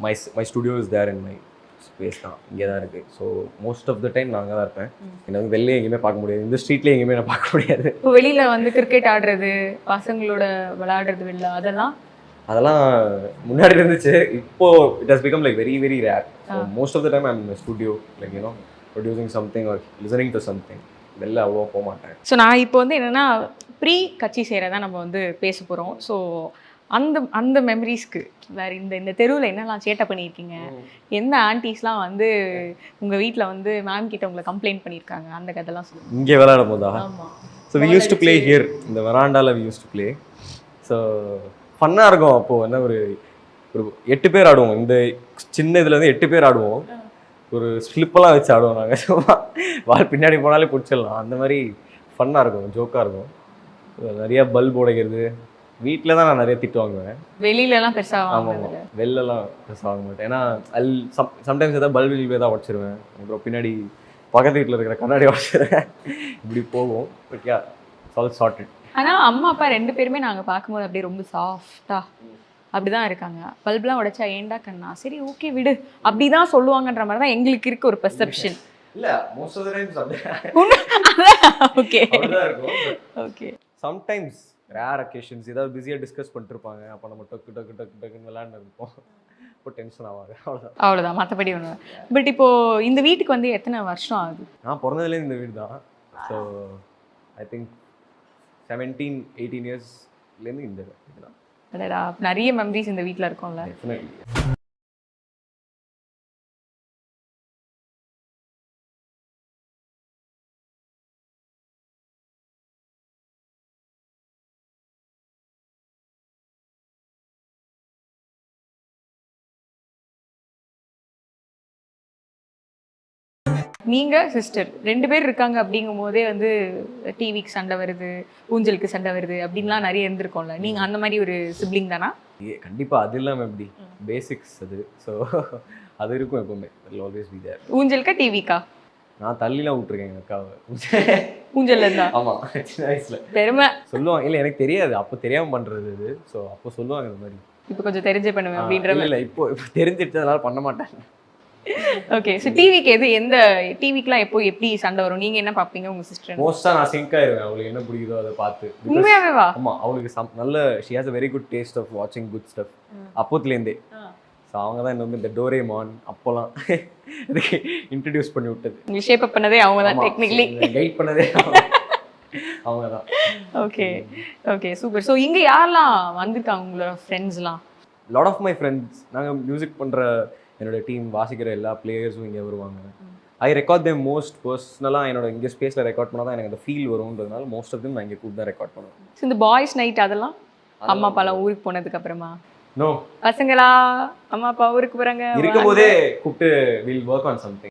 My studio is there in my space தான், இங்கே தான் இருக்குது. So most of the time நான் அங்கே தான் இருப்பேன். என்னை வந்து வெளியே எங்கேயுமே பார்க்க முடியாது, இந்த ஸ்ட்ரீட்லேயே எங்கேயுமே நான் பார்க்க முடியாது. இப்போ வெளியில் வந்து கிரிக்கெட் ஆடுறது, பசங்களோட விளையாடுறது வெளில, அதெல்லாம் முன்னாடி இருந்துச்சு. இப்போ it has become like very very rare. So most of the time I'm studio, like you know producing something or listening to something. வெளில அவ்வளோ போக மாட்டேன். ஸோ நான் இப்போ வந்து என்னென்னா ப்ரீ கட்சி சேரதான் நம்ம வந்து பேச போகிறோம். ஸோ அந்த மெமரிஸ்க்கு வேறு இந்த தெருவில் என்னெல்லாம் சேட்டை பண்ணியிருக்கீங்க, எந்த ஆன்டிஸ்லாம் வந்து உங்கள் வீட்டில் வந்து மேம் கிட்ட உங்களை கம்ப்ளைண்ட் பண்ணியிருக்காங்க, அந்த கதைலாம் சொல்லுங்கள். இங்கே விளையாடும் போதா? So we use to play here, இந்த வராண்டாவில் we use to play. So ஃபன்னாக இருக்கும். அப்போது என்ன ஒரு 8 பேர் ஆடுவோம். இந்த சின்ன இதில் வந்து 8 பேர் ஆடுவோம். ஒரு ஸ்லிப்பெல்லாம் வச்சு ஆடுவோம் நாங்கள். சும்மா வால் பின்னாடி போனாலே பிடிச்சிடலாம். அந்த மாதிரி ஃபன்னாக இருக்கும், ஜோக்காக இருக்கும். நிறையா பல்ப் உடைக்கிறது. வீட்டில் தான் நான் நிறைய திட்டு வாங்குவேன். வெளியிலலாம் பெருசாக ஆமாம், வெளிலலாம் பெருசாக வாங்க மாட்டேன். ஏன்னா சம்டைம்ஸ் ஏதாவது பல்ப் வெளியே தான் உடச்சிருவேன். அப்புறம் பின்னாடி பக்கத்து வீட்டில் இருக்கிற கண்ணாடி உடச்சிருவேன். இப்படி போகும். But yeah, it's all sorted. ஆனால் அம்மா அப்பா 2 பேருமே நாங்கள் பார்க்கும்போது அப்படியே ரொம்ப சாஃப்டாக அப்படி தான் இருக்காங்க. பல்ப்லாம் உடைச்சா ஏண்டா கண்ணா, சரி ஓகே விடு, அப்படி தான் சொல்லுவாங்கன்ற மாதிரி தான் எங்களுக்கு இருக்க ஒரு பெர்செப்ஷன். இல்லை, most of the times okay இருக்கும். ஓகே, சம்டைம்ஸ் ரேர் அக்கேஷன்ஸ் ஏதாவது பிஸியாக டிஸ்கஸ் பண்ணிட்டு இருப்பாங்க. அப்போ நம்ம டக்கு டக்கு டக்கு டக்குன்னு விளையாண்டு இருப்போம். இப்போ டென்ஷன் ஆகாது, அவ்வளோதான், மற்றபடி ஒன்று. பட் இப்போது இந்த வீட்டுக்கு வந்து எத்தனை வருஷம் ஆகுது? நான் பிறந்ததுலேருந்து இந்த வீடு தான். ஸோ ஐ திங்க் 17-18 இயர்ஸ்லேருந்து இந்த வீடு தான். அடடா, நிறைய மெமரிஸ் இந்த வீட்டில் இருக்கும்ல. டெஃபினெட்லி. நீங்கள் சிஸ்டர் 2 பேர் இருக்காங்க அப்படிங்கும் போதே வந்து டிவிக்கு சண்டை வருது, ஊஞ்சலுக்கு சண்டை வருது அப்படின்லாம் நிறைய இருந்திருக்கோம்ல. நீங்கள் அந்த மாதிரி ஒரு சிப்ளிங் தானா? கண்டிப்பாக. அது இல்லாமல் எப்படி பேசிக்ஸ் அது. ஸோ அது இருக்கும் எப்பவுமே. Always be there. ஊஞ்சலுக்கா டிவிக்கா? நான் தள்ளிலாம் விட்டுருக்கேன் எங்கள் அக்காவை ஊஞ்சல் இருந்தா. ஆமாம், சின்ன வயசில் பெருமை சொல்லுவாங்க. இல்லை, எனக்கு தெரியாது அப்போ, தெரியாமல் பண்ணுறது இது. ஸோ அப்போ சொல்லுவாங்க இந்த மாதிரி. இப்போ கொஞ்சம் தெரிஞ்சே பண்ணுவேன் அப்படின்ற இல்லை, இப்போ தெரிஞ்சிட்டு அதனால பண்ண மாட்டேன். ஓகே. ஸோ டிவிக்கு எந்த டிவிக்குலாம் எப்போ எப்படி சண்டை வரும்? நீங்கள் என்ன பார்ப்பீங்க உங்கள் சிஸ்டர்? மோஸ்ட்டாக நான் சிங்க் ஆயிடுவேன். அவளுக்கு என்ன பிடிக்குதோ அதை பார்த்து. உண்மையாவே வா? ஆமாம், அவளுக்கு நல்ல she has a very good taste of வாட்சிங் குட் ஸ்டஃப் அப்போத்துலேருந்தே. ஸோ அவங்க தான் என்ன வந்து இந்த டோரேமான் அப்போலாம் இதுக்கு இன்ட்ரடியூஸ் பண்ணி விட்டது. நீங்கள் ஷேப் அப் பண்ணதே அவங்க தான், டெக்னிக்கலி கைட் பண்ணதே அவங்க தான். Okay okay, super. ஸோ இங்கே யாரெல்லாம் வந்திருக்காங்க உங்களோட ஃப்ரெண்ட்ஸ்லாம்? Lot of my friends. நாங்கள் மியூசிக் பண்ணுற என்னோட டீம் வாசிக்கிற எல்லா பிளேயர்ஸும் இங்கே வருவாங்க. ஐ ரெக்கார்ட் தேம் மோஸ்ட் பர்சனலாக. என்னோட இங்கே ஸ்பேஸில் ரெக்கார்ட் பண்ணால் தான் எனக்கு அந்த ஃபீல் வரும்ன்றதுனால மோஸ்ட் ஆஃப் தேம் நான் இங்கே கூப்பிட்டு தான் ரெக்கார்ட் பண்ணுவேன். ஸோ இந்த பாய்ஸ் நைட் அதெல்லாம் அம்மா அப்பாலாம் ஊருக்கு போனதுக்கு அப்புறமா? நோ, பசங்களா அம்மா அப்பா ஊருக்கு போகிறாங்க இருக்கும்போதே கூப்பிட்டு வில் ஒர்க் ஆன் சம்திங்.